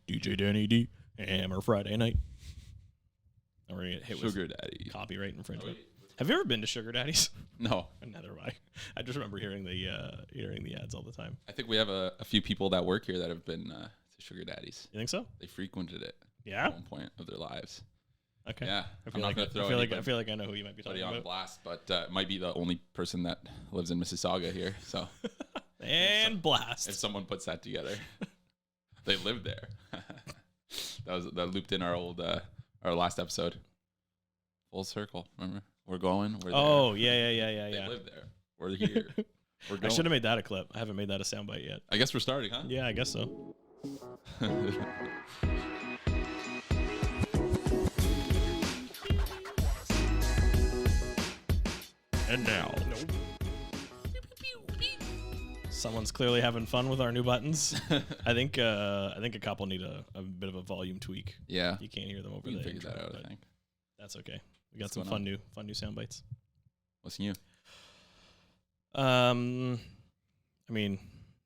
DJ Danny D. Hammer Friday night. And we're going to get hit Sugar with Daddy. copyright infringement. Have you ever been to Sugar Daddy's? No. Neither have I. I just remember hearing the ads all the time. I think we have a few people that work here that have been to Sugar Daddies. You think so? They frequented it Yeah? at one point of their lives. Okay. Yeah. I feel like I know who you might be talking on about. blast, but it might be the only person that lives in Mississauga here. So and blast. If someone puts that together, they live there. that looped in our last episode. Full circle. Remember, we're going. We're there. Oh yeah. They live there. We're here. We're going. I should have made that a clip. I haven't made that a soundbite yet. I guess we're starting, huh? Yeah, I guess so. And now, someone's clearly having fun with our new buttons. I think a couple need a bit of a volume tweak. Yeah, you can't hear them over we can the figure intro, that out. I think that's okay. We got some fun new sound bites. What's new? I mean,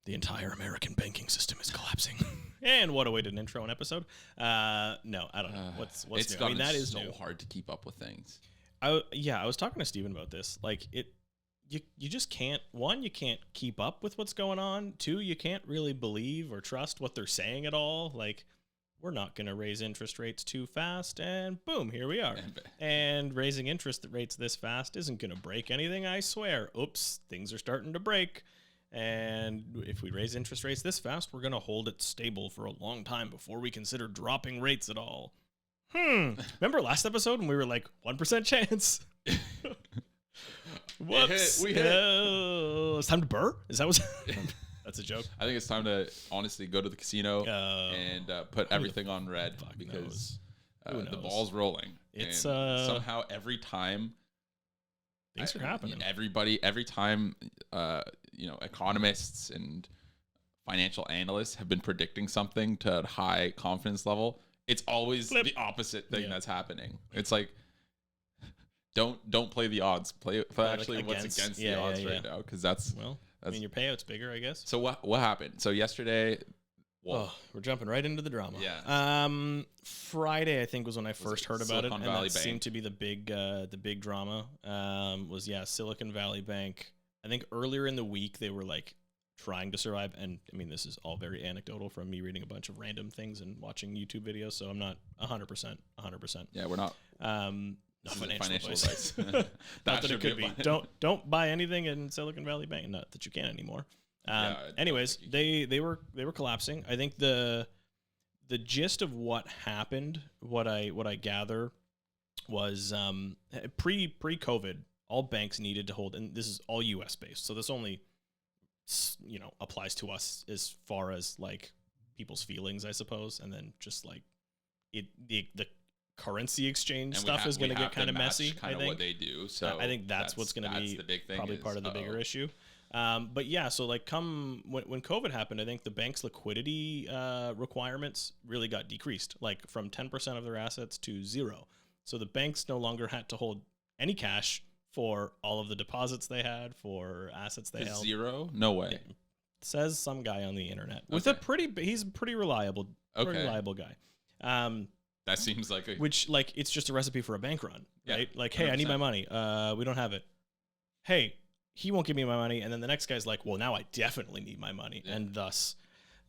the entire American banking system is collapsing. And what a way to intro an episode. No, I don't know. What's it's new? I mean, that is so new. hard to keep up with things. I was talking to Steven about this. Like you just can't. One, you can't keep up with what's going on. Two, you can't really believe or trust what they're saying at all. Like, we're not going to raise interest rates too fast, and boom, here we are. And raising interest rates this fast isn't going to break anything, I swear. Oops, things are starting to break. And if we raise interest rates this fast, we're going to hold it stable for a long time before we consider dropping rates at all. Remember last episode when we were like 1% chance? Whoops. We hit. It's time to burr? Is that what's... That's a joke. I think it's time to honestly go to the casino and put everything on red because the ball's rolling. It's and somehow every time things are happening. Every time economists and financial analysts have been predicting something to a high confidence level, it's always the opposite thing that's happening. It's like don't play the odds. Play actually like what's against the odds right now, because that's I mean, your payout's bigger, I guess. So what happened? So yesterday, we're jumping right into the drama. Yeah. Friday, I think, was when I first heard about it, and that Bank seemed to be the big drama. Silicon Valley Bank. I think earlier in the week they were like trying to survive, and I mean, this is all very anecdotal from me reading a bunch of random things and watching YouTube videos, so I'm not 100%. Yeah, we're not. No financial advice. Not that it could be. Don't buy anything in Silicon Valley Bank. Not that you can anymore. Anyways, they were collapsing. I think the gist of what happened, what I gather, was pre-COVID, all banks needed to hold, and this is all U.S. based, so this only applies to us as far as like people's feelings, I suppose, and then just like the currency exchange stuff is going to get kind of messy. Kind of what they do. So I think that's what's going to be the big thing, probably part of the bigger issue. But yeah, so like when COVID happened, I think the bank's liquidity requirements really got decreased, like from 10% of their assets to 0. So the banks no longer had to hold any cash for all of the deposits they had, for assets they held. 0? No way. It says some guy on the internet with he's a pretty reliable guy. That seems like it's just a recipe for a bank run, right? Like, hey, 100%. I need my money. We don't have it. Hey, he won't give me my money. And then the next guy's like, well, now I definitely need my money. Yeah. And thus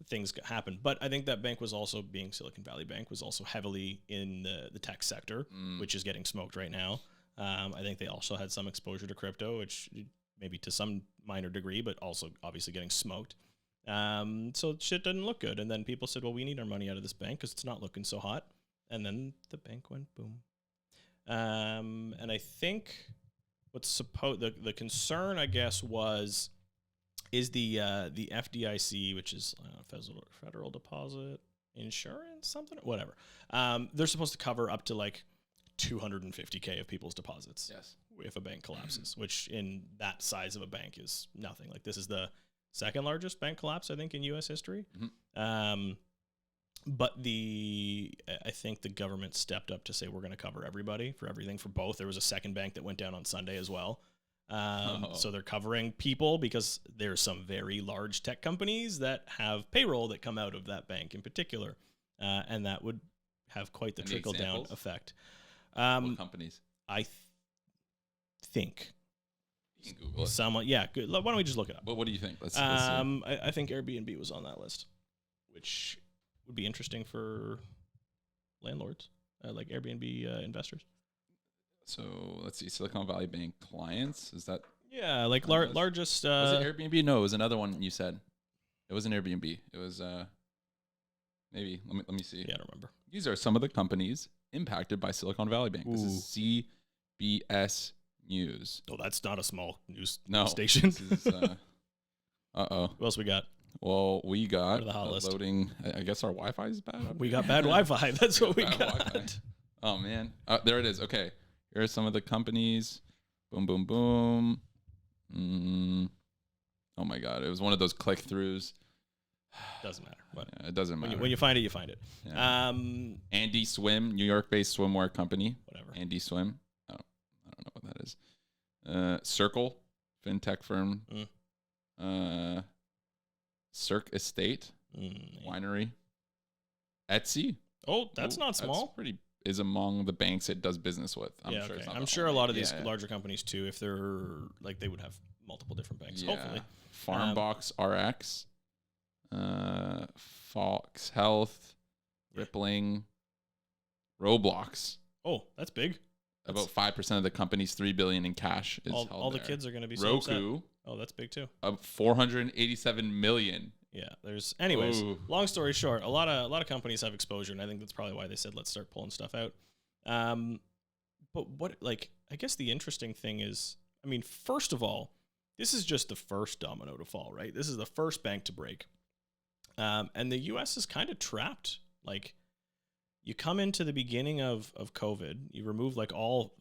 things happen. But I think that bank was also, being Silicon Valley Bank, was also heavily in the tech sector, which is getting smoked right now. I think they also had some exposure to crypto, which maybe to some minor degree, but also obviously getting smoked. So shit didn't look good. And then people said, well, we need our money out of this bank because it's not looking so hot. And then the bank went boom. And I think the concern, I guess, is the FDIC, which is Federal Deposit Insurance, something, whatever. They're supposed to cover up to like $250K of people's deposits. Yes. If a bank collapses, which in that size of a bank is nothing. Like, this is the second largest bank collapse, I think, in U.S. history. Mm-hmm. But I think the government stepped up to say we're going to cover everybody for everything for both. There was a second bank that went down on Sunday as well. So they're covering people because there's some very large tech companies that have payroll that come out of that bank in particular. and that would have quite the Any trickle down examples? effect. What companies? I think You can Google it. someone, yeah, good. Why don't we just look it up? What do you think? Let's see. I think Airbnb was on that list, which would be interesting for landlords, like Airbnb investors. So let's see. Silicon Valley Bank clients. Is that Yeah, like largest. was it Airbnb? No, it was another one you said. It wasn't Airbnb. It was maybe. Let me see. Yeah, I don't remember. These are some of the companies impacted by Silicon Valley Bank. This is CBS News. Oh, that's not a small news No, station. This is, uh-oh. What else we got? Well, we got Go to the hot list. loading. I guess our Wi-Fi is bad. We got bad Wi-Fi. That's what we Bad got. Wi-Fi. Oh, man. There it is. Okay. Here are some of the companies. Boom, boom, boom. Oh, my God. It was one of those click-throughs. Doesn't matter. But Yeah, it doesn't matter. when you find it, you find it. Yeah. Andy Swim, New York-based swimwear company. Whatever. Andy Swim. I don't know what that is. Circle, fintech firm. Cirque Estate, winery. Etsy. Oh, that's not small. That's pretty is among the banks it does business with. I'm sure. Okay. It's not I'm the sure a only- lot of these yeah. larger companies too, if they're like they would have multiple different banks. Yeah. Hopefully. Farmbox RX, Fox Health, Rippling, Roblox. Oh, that's big. About 5% of the company's $3 billion in cash is held all the there. kids are going to be so upset. Roku, Oh, that's big too. $487 million. Yeah, anyways, Ooh. long story short, a lot of companies have exposure, and I think that's probably why they said let's start pulling stuff out. But what, like, I guess the interesting thing is, I mean, first of all, this is just the first domino to fall, right? This is the first bank to break. And the US is kind of trapped. Like, you come into the beginning of COVID, you remove like all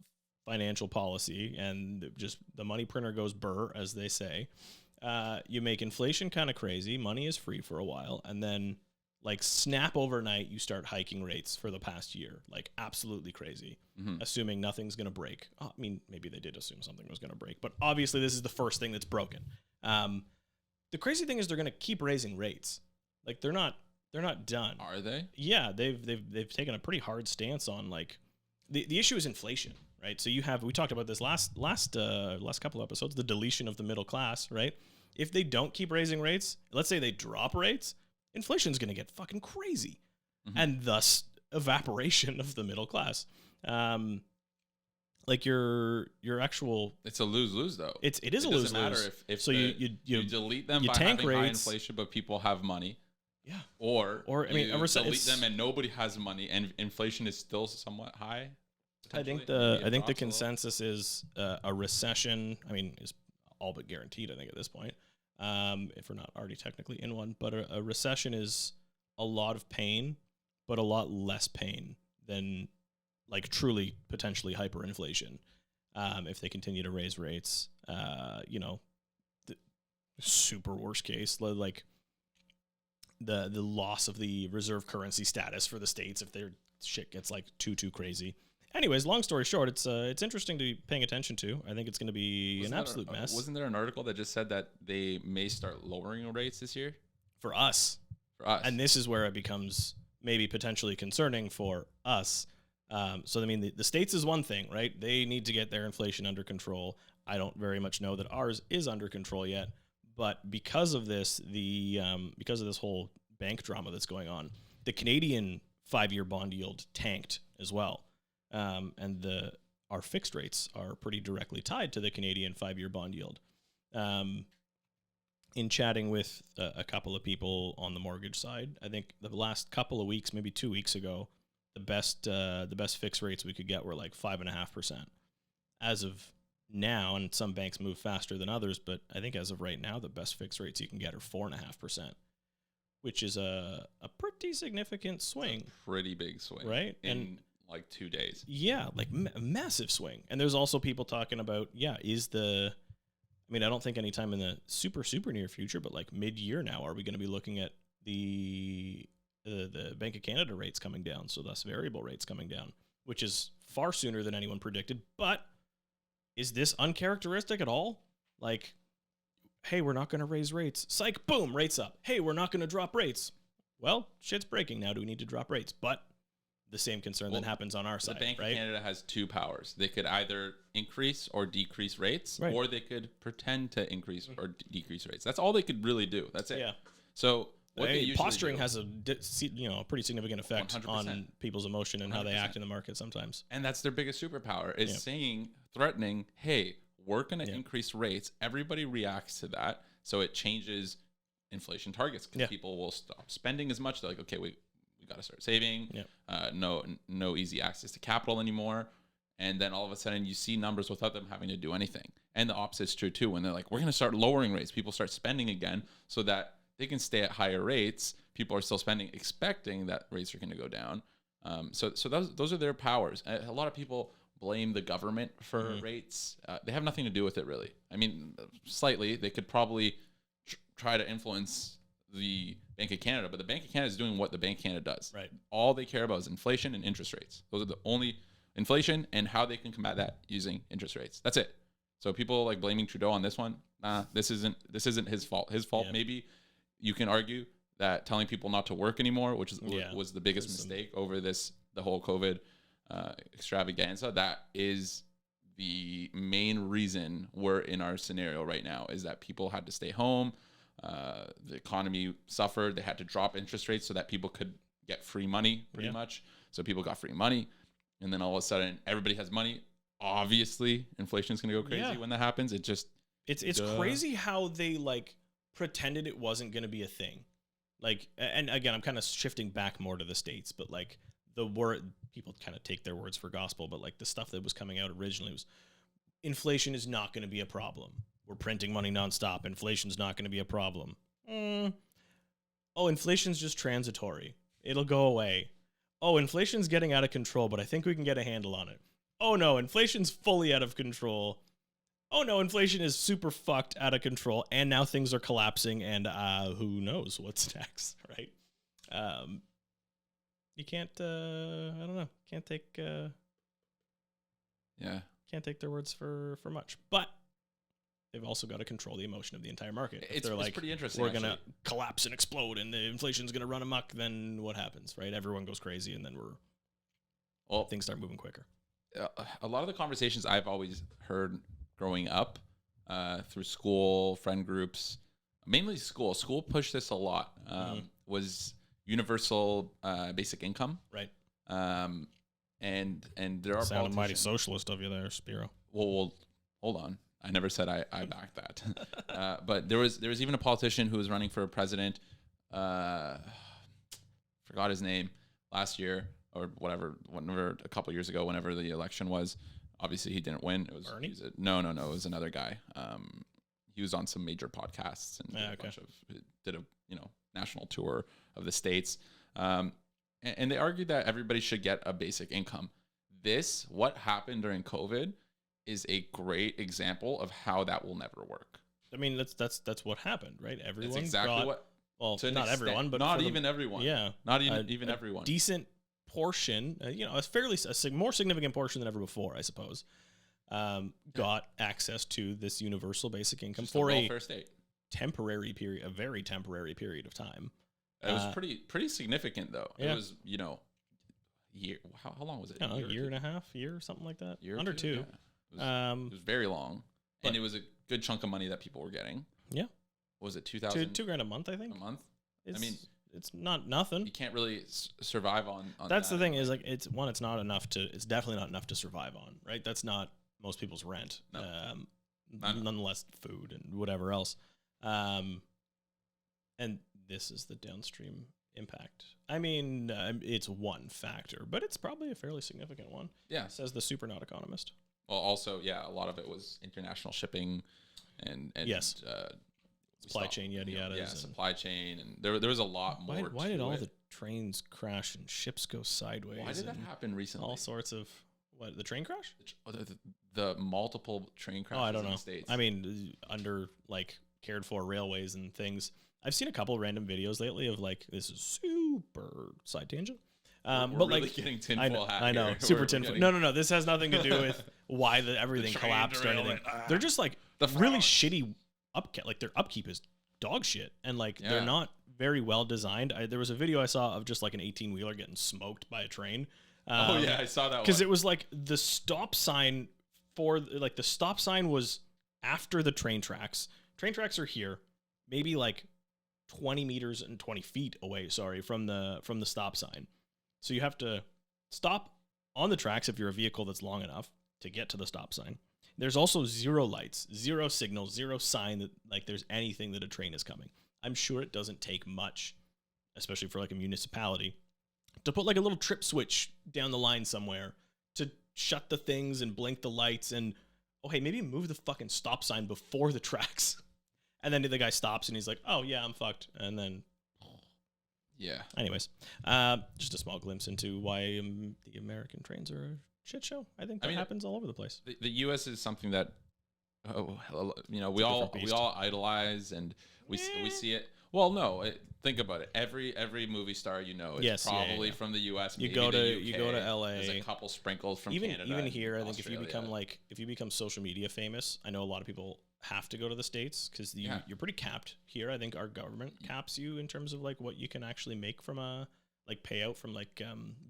financial policy, and just the money printer goes burr, as they say. You make inflation kind of crazy. Money is free for a while. And then, like, snap overnight, you start hiking rates for the past year. Like, absolutely crazy, assuming nothing's going to break. I mean, maybe they did assume something was going to break, but obviously this is the first thing that's broken. The crazy thing is they're going to keep raising rates. Like, they're not done. Are they? Yeah, they've taken a pretty hard stance on, like, the issue is inflation, right? So we talked about this last couple episodes, the deletion of the middle class, right? If they don't keep raising rates, let's say they drop rates, inflation's going to get fucking crazy, and thus evaporation of the middle class. Like your actual, it's a lose-lose though. It is a lose-lose. lose-lose. Doesn't matter if so you delete them you by tank having high rates. inflation, but people have money. Yeah. Or I mean, you delete them and nobody has money, and inflation is still somewhat high. I think Maybe it the drops a little. consensus is a recession. I mean, is all but guaranteed, I think, at this point. If we're not already technically in one, but a recession is a lot of pain, but a lot less pain than, like, truly potentially hyperinflation. If they continue to raise rates, the super worst case, like the loss of the reserve currency status for the states if their shit gets like too crazy. Anyways, long story short, it's interesting to be paying attention to. I think it's going to be an absolute mess. Wasn't there an article that just said that they may start lowering rates this year? For us. And this is where it becomes maybe potentially concerning for us. So, I mean, the states is one thing, right? They need to get their inflation under control. I don't very much know that ours is under control yet. But because of this, because of this whole bank drama that's going on, the Canadian 5-year bond yield tanked as well. And our fixed rates are pretty directly tied to the Canadian 5-year bond yield. In chatting with a couple of people on the mortgage side, I think the last couple of weeks, maybe 2 weeks ago, the best fixed rates we could get were like 5.5%. As of now, and some banks move faster than others, but I think as of right now, the best fixed rates you can get are 4.5%, which is a pretty significant swing. Pretty big swing, right? In like 2 days. Yeah, like massive swing. And there's also people talking about, I mean, I don't think anytime in the super near future, but like mid-year now, are we going to be looking at the Bank of Canada rates coming down, so thus variable rates coming down, which is far sooner than anyone predicted. But is this uncharacteristic at all? Like, hey, we're not going to raise rates. Psych, boom, rates up. Hey, we're not going to drop rates. well, shit's breaking now. Do we need to drop rates? But the same concern that happens on our side. The Bank right? of Canada has two powers. They could either increase or decrease rates, or they could pretend to increase or decrease rates. That's all they could really do. That's it. Yeah. So what they usually posturing do, has a pretty significant effect 100%. on people's emotion and 100%. how they act in the market sometimes. And that's their biggest superpower is threatening, hey, we're going to increase rates. Everybody reacts to that. So it changes inflation targets because people will stop spending as much. They're like, okay, we got to start saving. No easy access to capital anymore. And then all of a sudden you see numbers without them having to do anything. And the opposite is true too. When they're like, we're going to start lowering rates, people start spending again so that they can stay at higher rates. People are still spending, expecting that rates are going to go down. So those are their powers. A lot of people blame the government for rates. They have nothing to do with it, really. I mean, slightly. They could probably try to influence the Bank of Canada, but the Bank of Canada is doing what the Bank of Canada does. Right. All they care about is inflation and interest rates. Those are the only inflation and how they can combat that using interest rates. That's it. So people like blaming Trudeau on this one. This isn't his fault. His fault. Maybe you can argue that telling people not to work anymore, which was the biggest mistake over the whole COVID extravaganza. That is the main reason we're in our scenario right now, is that people had to stay home. The economy suffered. They had to drop interest rates so that people could get free money pretty much. So people got free money. And then all of a sudden everybody has money. Obviously inflation is going to go crazy when that happens. It's crazy how they like pretended it wasn't going to be a thing. Like, and again, I'm kind of shifting back more to the States, but like the word, people kind of take their words for gospel, but like the stuff that was coming out originally was inflation is not going to be a problem. We're printing money nonstop. Inflation's not going to be a problem. Oh, inflation's just transitory. It'll go away. Oh, inflation's getting out of control, but I think we can get a handle on it. Oh no, inflation's fully out of control. Oh no, inflation is super fucked out of control, and now things are collapsing, and who knows what's next, right? You can't, I don't know, can't take their words for much, but they've also got to control the emotion of the entire market. If it's pretty interesting. We're going to collapse and explode and the inflation's going to run amok, then what happens, right? Everyone goes crazy and then things start moving quicker. A lot of the conversations I've always heard growing up through school, friend groups, mainly school pushed this a lot, was universal basic income. Right. And there are sounded mighty socialist of you there, Spiro. Well, hold on. I never said I backed that. But there was even a politician who was running for president. Forgot his name last year or whatever, a couple years ago, whenever the election was. Obviously, he didn't win. It was Bernie? No. It was another guy. He was on some major podcasts and did a national tour of the states. And they argued that everybody should get a basic income. What happened during COVID is a great example of how that will never work. I mean, that's what happened, right? Everyone That's exactly what. Well, not everyone, but not even everyone. Yeah, not even everyone. Decent portion, a more significant portion than ever before, I suppose, got access to this universal basic income for a temporary period, a very temporary period of time. It was pretty significant though. Yeah. It was, year. How long was it? A year and a half, something like that. Under two. Yeah. It was very long, and it was a good chunk of money that people were getting. Yeah. What was it, $2,000? $2,000 a month, I think. A month. It's not nothing. You can't really survive on That's the thing, is like it's not enough it's definitely not enough to survive on, right? That's not most people's rent. No. Nonetheless, food and whatever else. And this is the downstream impact. I mean, it's one factor, but it's probably a fairly significant one. Yeah, says the super not economist. Well, also, a lot of it was international shipping and yes. Supply chain, yada yada. Yeah, supply chain, and there was a lot more. Why did all the trains crash and ships go sideways? Why did that happen recently? All sorts of the train crash? The multiple train crashes. Oh, I don't know. In the States. I mean, under cared for railways and things. I've seen a couple of random videos lately of this is super side tangent. We're really getting tinfoil hat. I know, here. super tinfoil. No. This has nothing to do with why everything collapsed or anything. They're just really shitty upkeep. Their upkeep is dog shit, and they're not very well designed. There was a video I saw of just like an 18-wheeler getting smoked by a train. Oh yeah, I saw that because it was like the stop sign the stop sign was after the train tracks. Train tracks are here, maybe like 20 meters and 20 feet away. Sorry, from the stop sign. So you have to stop on the tracks if you're a vehicle that's long enough to get to the stop sign. There's also zero lights, zero signals, zero sign that like there's anything that a train is coming. I'm sure it doesn't take much, especially for like a municipality, to put like a little trip switch down the line somewhere to shut the things and blink the lights and, oh, hey, maybe move the fucking stop sign before the tracks. And then the guy stops and he's like, oh, yeah, I'm fucked. And then, yeah. Anyways, just a small glimpse into why the American trains are a shit show. I think that happens all over the place. The U.S. is something that, we all idolize and we see it. Well, no, think about it. Every movie star is probably from the U.S. You go to L.A. There's a couple sprinkles from Even Canada. Even here, I think Australia. if you become social media famous, I know a lot of people have to go to the States because you're pretty capped here. I think our government caps you in terms of like what you can actually make from a like payout from like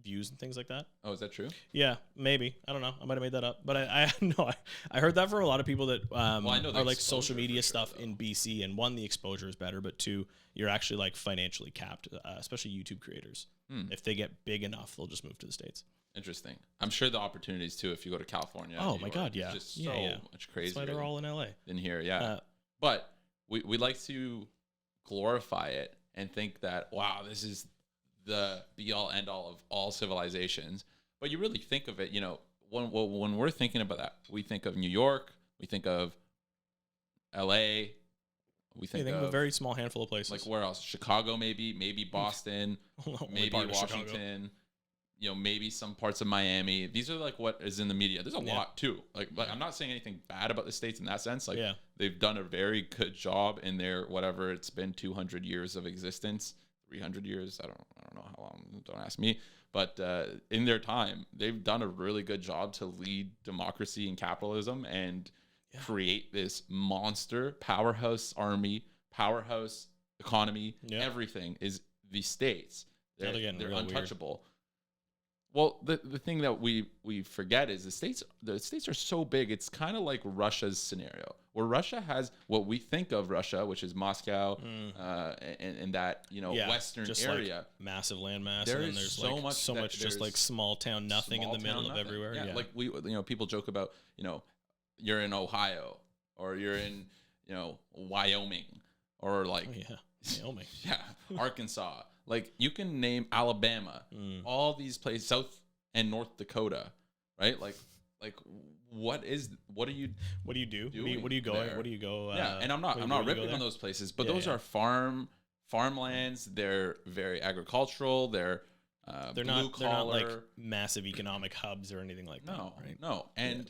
views and things like that. Oh, is that true? Yeah, maybe. I don't know. I might have made that up, but I know I heard that from a lot of people that are like social media stuff in BC. And one, the exposure is better, but two, you're actually like financially capped, especially YouTube creators. If they get big enough, they'll just move to the States. Interesting. I'm sure the opportunities too if you go to California. Oh my God, yeah. It's just so much crazier. That's why they're all in LA. Than here, yeah. But we like to glorify it and think that, wow, this is the be all end all of all civilizations. But you really think of it, when we're thinking about that, we think of New York, we think of LA, we think of a very small handful of places. Like where else? Chicago, maybe Boston, maybe Washington. Maybe some parts of Miami. These are like what is in the media. There's a lot too. Like I'm not saying anything bad about the States in that sense. Like they've done a very good job in their whatever it's been 200 years of existence, 300 years. I don't know how long. Don't ask me. But in their time, they've done a really good job to lead democracy and capitalism and create this monster powerhouse army, powerhouse economy. Everything is the States. They're untouchable. Weird. Well, the thing that we forget is the states are so big. It's kind of like Russia's scenario, where Russia has what we think of Russia, which is Moscow, and that Western just area, like massive landmass. There and is there's so much just like small town nothing in the middle of everywhere. Yeah, like people joke about you're in Ohio or you're in Wyoming or like Wyoming, Arkansas. Like you can name Alabama, all these places, South and North Dakota, right? Like what do you do? What do you go? There? What do you go? And I'm not ripping on those places, but those are farmlands. They're very agricultural. They're not like massive economic hubs or anything like that. Right? No. And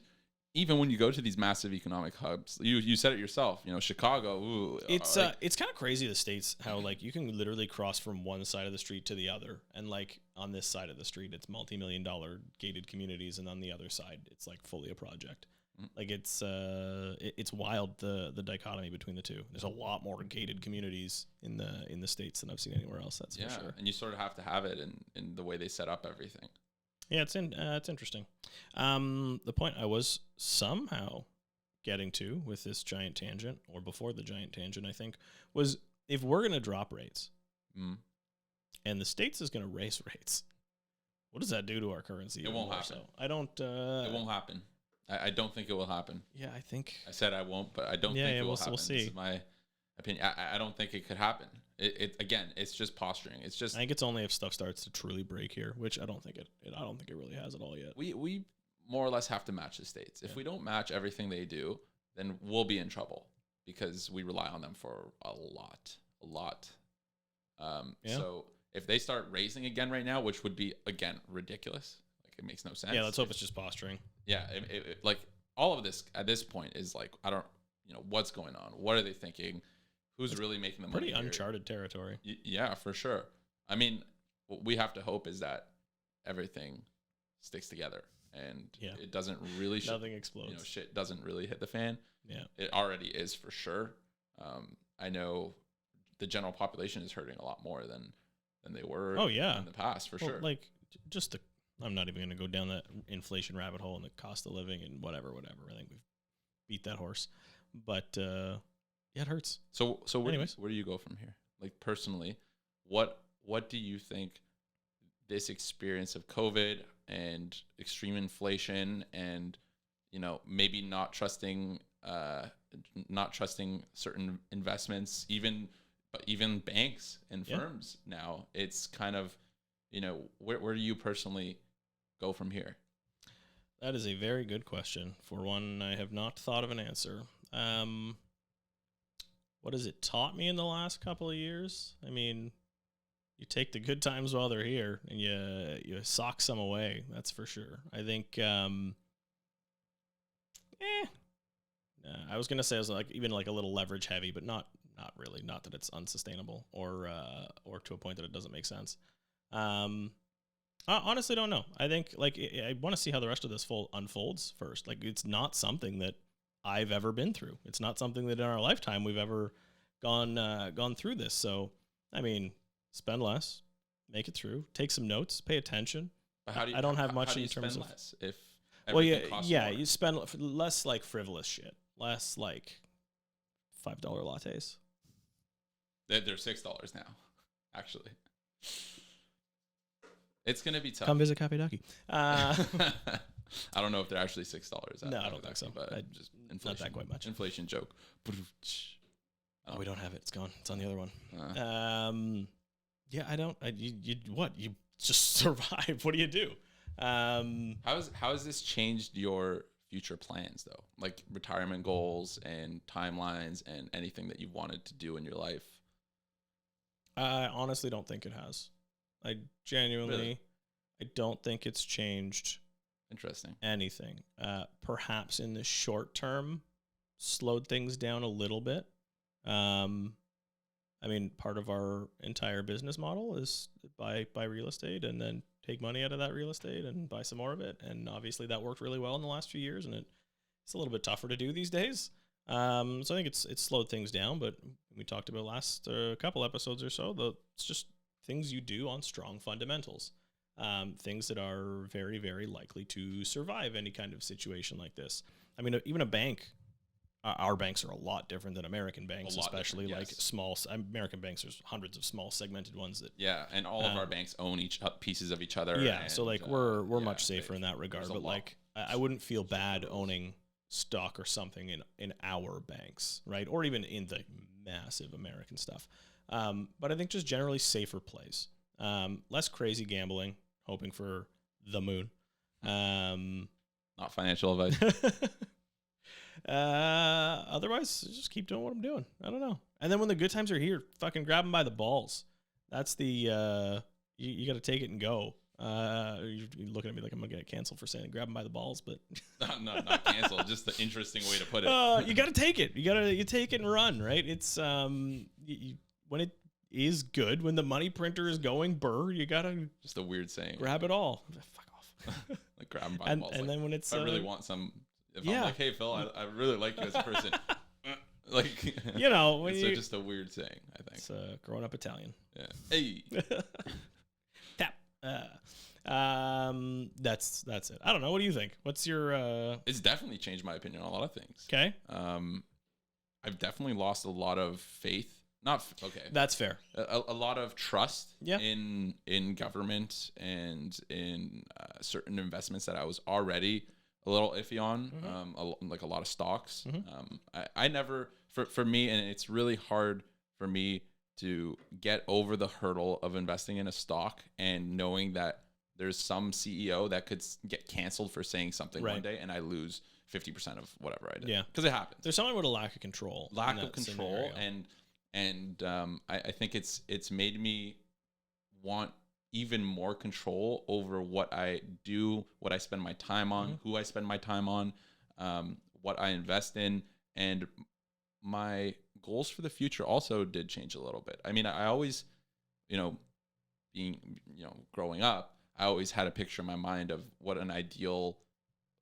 even when you go to these massive economic hubs, you said it yourself, Chicago. Ooh, it's kind of crazy, the States, how like you can literally cross from one side of the street to the other, and like on this side of the street it's multi-million-dollar gated communities, and on the other side it's like fully a project. Like it's wild, the dichotomy between the two. There's a lot more gated communities in the States than I've seen anywhere else. That's for sure. And you sort of have to have it in the way they set up everything. Yeah, it's interesting. The point I was somehow getting to with this giant tangent, or before the giant tangent, I think, was if we're going to drop rates and the States is going to raise rates, what does that do to our currency? It won't happen. I don't. It won't happen. I don't think it will happen. Yeah, I think. I said I won't, but I don't think it will happen. We'll see. This is my opinion. I don't think it could happen. Again, it's just posturing. It's just. I think it's only if stuff starts to truly break here, which I don't think it really has at all yet. We more or less have to match the States. If we don't match everything they do, then we'll be in trouble because we rely on them for a lot. So if they start raising again right now, which would be again ridiculous, like it makes no sense. Yeah, let's hope it's just posturing. Yeah, like all of this at this point is like I don't, what's going on? What are they thinking? Who's really making the money? Pretty uncharted territory. Yeah, for sure. I mean, what we have to hope is that everything sticks together and it doesn't really nothing explodes. Shit doesn't really hit the fan. Yeah, it already is for sure. I know the general population is hurting a lot more than they were in the past, for sure. Like, just I'm not even going to go down that inflation rabbit hole and the cost of living and whatever. I think we've beat that horse. But, yeah, it hurts. So where do you go from here? Like, personally, what do you think this experience of COVID and extreme inflation and, maybe not trusting certain investments, even banks and firms now, it's kind of, where do you personally go from here? That is a very good question. For one, I have not thought of an answer. What has it taught me in the last couple of years? I mean, you take the good times while they're here, and you sock some away. That's for sure. I think. I was gonna say I was even a little leverage heavy, but not really. Not that it's unsustainable or to a point that it doesn't make sense. I honestly don't know. I think I want to see how the rest of this unfolds first. Like, it's not something that I've ever been through. It's not something that in our lifetime we've ever gone through this. So, I mean, spend less, make it through, take some notes, pay attention. But how do you, I don't have much in terms of less if costs more? You spend less frivolous shit, less $5 lattes. They're $6 now, actually. It's gonna be tough. Come visit Cafe Ducky. I don't know if they're actually $6. No, I don't think so. But just inflation, not that quite much. Inflation joke. Oh, we don't have it. It's gone. It's on the other one. Yeah, I don't. You just survive. What do you do? How has this changed your future plans, though? Like retirement goals and timelines and anything that you've wanted to do in your life? I honestly don't think it has. I genuinely, Really? I don't think it's changed Interesting. anything. Perhaps in the short term, slowed things down a little bit. I mean, part of our entire business model is buy real estate and then take money out of that real estate and buy some more of it. And obviously that worked really well in the last few years, and it's a little bit tougher to do these days. So I think it's slowed things down, but we talked about last couple episodes or so, it's just things you do on strong fundamentals, things that are very, very likely to survive any kind of situation like this. I mean, even a bank, our banks are a lot different than American banks, especially small American banks. There's hundreds of small segmented ones that. Yeah, and all of our banks own pieces of each other. Yeah, so we're much safer in that regard. But I wouldn't feel bad owning stock or something in our banks, right? Or even in the massive American stuff. But I think just generally safer plays, less crazy gambling, hoping for the moon. Not financial advice. Otherwise, just keep doing what I'm doing. I don't know. And then when the good times are here, fucking grab them by the balls. That's the you got to take it and go. You're looking at me like I'm gonna get canceled for saying grab them by the balls, but not canceled. Just the interesting way to put it. You got to take it. You take it and run. Right? It's when it is good, when the money printer is going burr, you gotta just a weird saying. Grab it all. Fuck off. Like grab them by the balls. And then when it's I really want some. If I'm like, hey Phil, I really like you as a person. Like when it's you, just a weird saying. I think it's growing up Italian. Yeah. Hey. Tap. That's it. I don't know. What do you think? What's your? It's definitely changed my opinion on a lot of things. Okay. I've definitely lost a lot of faith. Okay. That's fair. A lot of trust in government and in certain investments that I was already a little iffy on, like a lot of stocks. I never, for me, and it's really hard for me to get over the hurdle of investing in a stock and knowing that there's some CEO that could get canceled for saying something one day and I lose 50% of whatever I did. Yeah. Because it happens. There's someone with a lack of control. Scenario. And I think it's made me want even more control over what I do, what I spend my time on, who I spend my time on, what I invest in, and my goals for the future also did change a little bit. I mean, I always, growing up, I always had a picture in my mind of what an ideal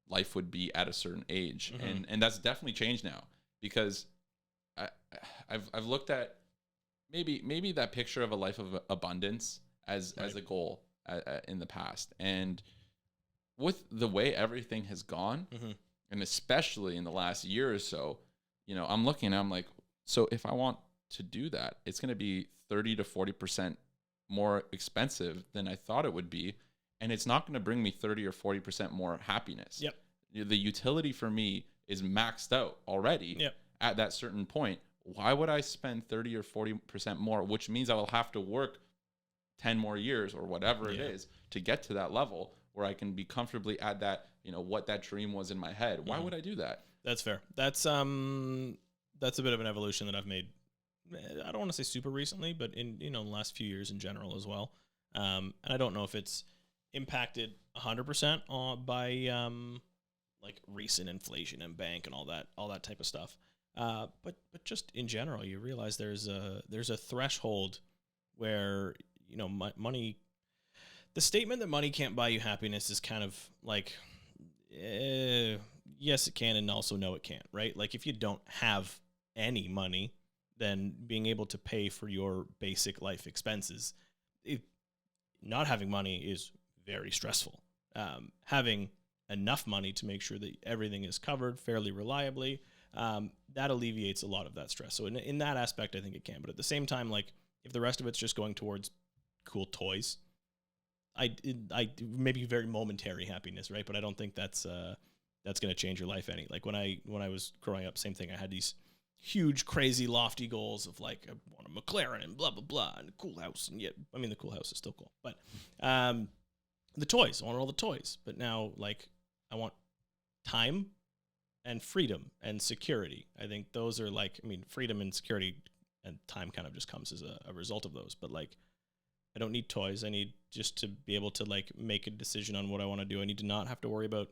life would be at a certain age, and that's definitely changed now because I've looked at maybe that picture of a life of abundance as a goal in the past. And with the way everything has gone, and especially in the last year or so, I'm looking and I'm like, so if I want to do that, it's going to be 30 to 40% more expensive than I thought it would be. And it's not going to bring me 30 or 40% more happiness. Yep. The utility for me is maxed out already at that certain point. Why would I spend 30 or 40% more, which means I will have to work 10 more years or whatever it is to get to that level where I can be comfortably at that, what that dream was in my head. Why would I do that? That's fair. That's a bit of an evolution that I've made. I don't want to say super recently, but in, the last few years in general as well. And I don't know if it's impacted 100% by, like recent inflation and bank and all that type of stuff. But just in general, you realize there's a threshold where, money, the statement that money can't buy you happiness is kind of like, yes, it can, and also no, it can't, right? Like if you don't have any money, then being able to pay for your basic life expenses, not having money is very stressful. Having enough money to make sure that everything is covered fairly reliably, that alleviates a lot of that stress. So in that aspect, I think it can. But at the same time, like if the rest of it's just going towards cool toys, I maybe very momentary happiness, right? But I don't think that's going to change your life any. Like when I was growing up, same thing. I had these huge, crazy, lofty goals of like I want a McLaren and blah blah blah and a cool house, and yet I mean the cool house is still cool, but the toys, I wanted all the toys. But now like I want time and freedom and security. I think those are like, freedom and security and time kind of just comes as a result of those. But like, I don't need toys. I need just to be able to like make a decision on what I want to do. I need to not have to worry about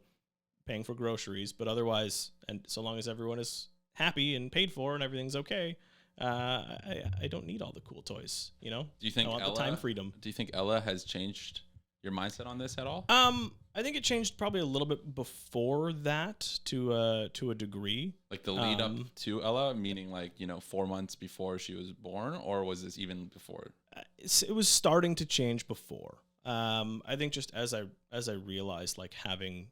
paying for groceries, but otherwise, and so long as everyone is happy and paid for and everything's okay, I don't need all the cool toys, Do you think I want the time freedom? Do you think Ella has changed your mindset on this at all? I think it changed probably a little bit before that to a degree. Like the lead up to Ella, meaning like 4 months before she was born, or was this even before? It was starting to change before. I think just as I realized like having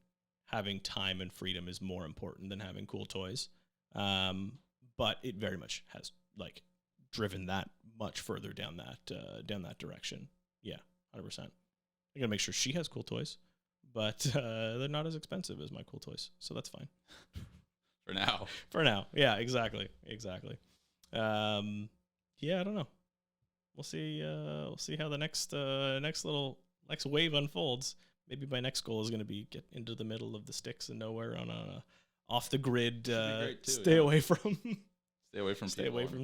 time and freedom is more important than having cool toys. But it very much has like driven that much further down that direction. Yeah, 100%. I gotta make sure she has cool toys, but they're not as expensive as my cool toys, so that's fine. For now, yeah, exactly. Yeah, I don't know. We'll see how the next wave unfolds. Maybe my next goal is going to be get into the middle of the sticks and nowhere on a off the grid. Stay away from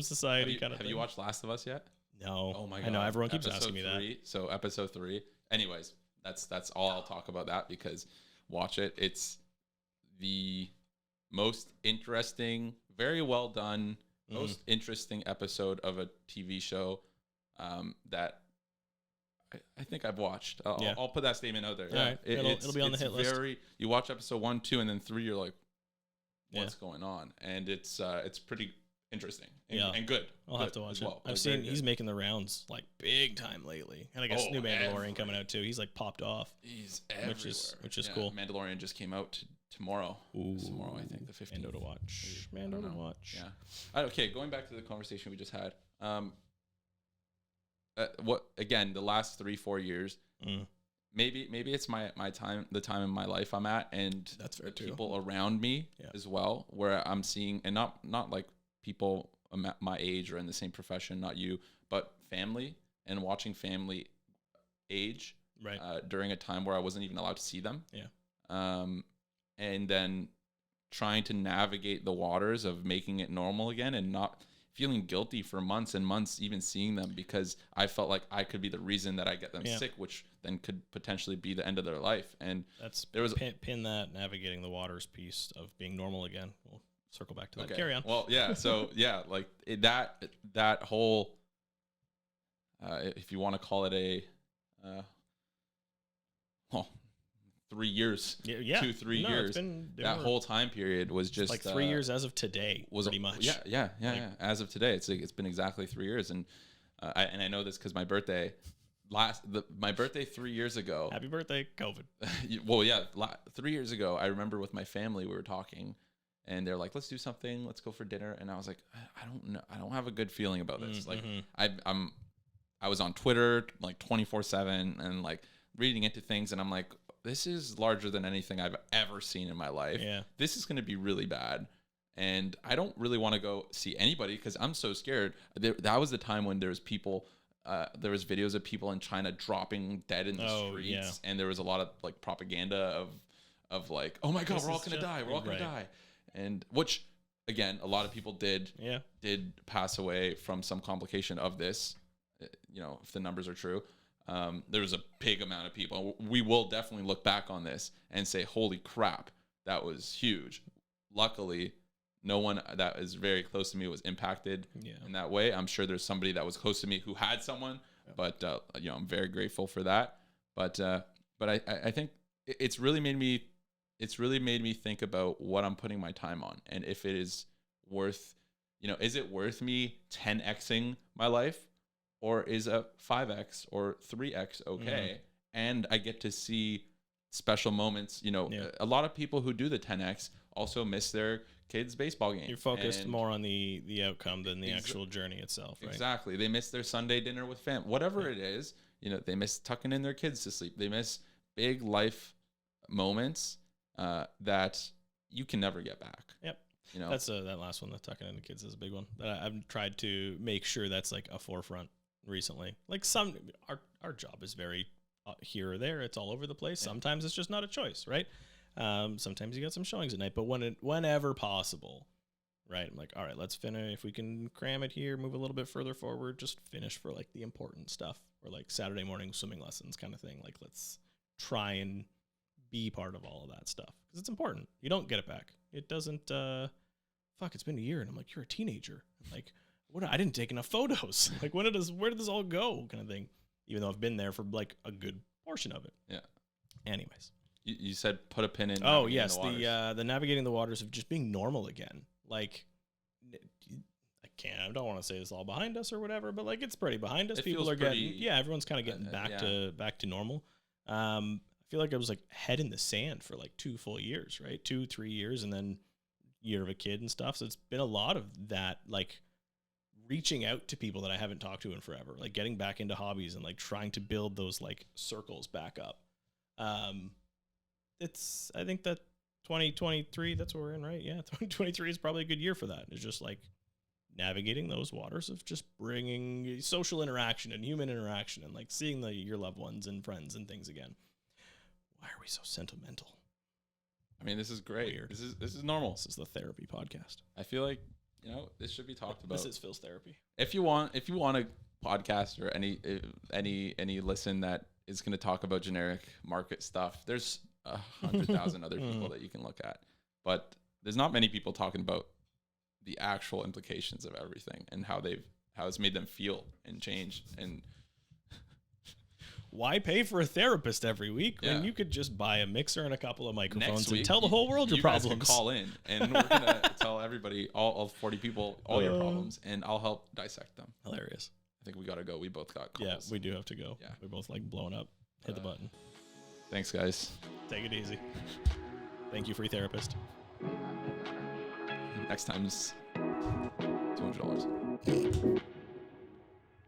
society. Have you watched Last of Us yet? No. Oh my god! I know everyone keeps asking me that. So episode 3. Anyways, that's all I'll talk about that, because watch it. It's the most interesting, very well done, most interesting episode of a TV show that I think I've watched. I'll put that statement out there. All right. It'll be on the hit list. You watch episode 1, 2, and then 3, you're like, what's going on? And it's pretty interesting and good. I'll have to watch it. I've seen he's making the rounds like big time lately, and I guess new Mandalorian coming out too. He's like popped off. He's everywhere, which is cool. Mandalorian just came out tomorrow. Tomorrow, I think the 15th. Mando to watch. Mando to watch. Yeah. Okay, going back to the conversation we just had. What again? The last 3-4 years. Maybe it's my time, the time in my life I'm at, and that's fair too. People around me as well, where I'm seeing, and not like people my age or in the same profession, not you, but family, and watching family age during a time where I wasn't even allowed to see them. And then trying to navigate the waters of making it normal again, and not feeling guilty for months and months even seeing them, because I felt like I could be the reason that I get them sick, which then could potentially be the end of their life. And there was pin that navigating the waters piece of being normal again. We'll circle back to that. Carry on. Well, yeah. So yeah, like that whole, if you want to call it a, 3 years, 2-3 years. That whole time period was just like 3 years as of today, pretty much. Yeah. As of today, it's been exactly 3 years, and and I know this because my birthday 3 years ago. Happy birthday, COVID. Well, yeah, 3 years ago, I remember with my family we were talking, and they're like, "Let's do something. Let's go for dinner." And I was like, "I don't know. I don't have a good feeling about this." Mm-hmm. Like, I was on Twitter like 24/7 and like reading into things, and I'm like, "This is larger than anything I've ever seen in my life. Yeah. This is going to be really bad." And I don't really want to go see anybody because I'm so scared. That was the time when there was people. There was videos of people in China dropping dead in the streets, and there was a lot of like propaganda of like, oh my God, we're all gonna die, we're all gonna die, and which again, a lot of people did pass away from some complication of this. You know, if the numbers are true, there was a big amount of people. We will definitely look back on this and say, holy crap, that was huge. Luckily, no one that is very close to me was impacted in that way. I'm sure there's somebody that was close to me who had someone, but you know, I'm very grateful for that. But I think it's really made me think about what I'm putting my time on, and if it is worth, you know, is it worth me 10xing my life, or is a 5x or 3x okay? And I get to see special moments. You know, a lot of people who do the 10x also miss their kids' baseball game. You're focused more on the outcome than the actual journey itself, right? Exactly. They miss their Sunday dinner with fam. Whatever it is, you know, they miss tucking in their kids to sleep. They miss big life moments that you can never get back. Yep. You know, that's that last one, the tucking in the kids, is a big one. I've tried to make sure that's like a forefront recently. Like our job is very here or there. It's all over the place. Sometimes it's just not a choice, right? Sometimes you got some showings at night, but whenever possible, right? I'm like, all right, let's finish. If we can cram it here, move a little bit further forward, just finish for like the important stuff, or like Saturday morning swimming lessons kind of thing. Like, let's try and be part of all of that stuff because it's important. You don't get it back. It doesn't. It's been a year, and I'm like, you're a teenager. I'm like, what? I didn't take enough photos. Like, where did this all go? Kind of thing. Even though I've been there for like a good portion of it. Yeah. Anyways. You said put a pin in. Oh yes, the navigating the waters of just being normal again. Like, I don't want to say it's all behind us or whatever, but like it's pretty behind us. People are getting everyone's kind of getting back to normal. I feel like I was like head in the sand for like 2 full years, right? 2-3 years, and then year of a kid and stuff. So it's been a lot of that, like reaching out to people that I haven't talked to in forever, like getting back into hobbies and like trying to build those like circles back up. I think that 2023, that's what we're in, right? Yeah, 2023 is probably a good year for that. It's just like navigating those waters of just bringing social interaction and human interaction and like seeing your loved ones and friends and things again. Why are we so sentimental? I mean, this is great. Weird. This is normal. This is the therapy podcast. I feel like, you know, this should be talked about. This is Phil's therapy. If you want a podcast or any listen that is going to talk about generic market stuff, there's 100,000 other people that you can look at, but there's not many people talking about the actual implications of everything and how it's made them feel and change. And why pay for a therapist every week when you could just buy a mixer and a couple of microphones and tell the whole world your problems? You guys can call in, and we're gonna tell everybody, all 40 people, all your problems, and I'll help dissect them. Hilarious. I think we gotta go. We both got calls. Yeah, we do have to go. Yeah, we're both like blown up. Hit the button. Thanks, guys. Take it easy. Thank you, free therapist. Next time's $200.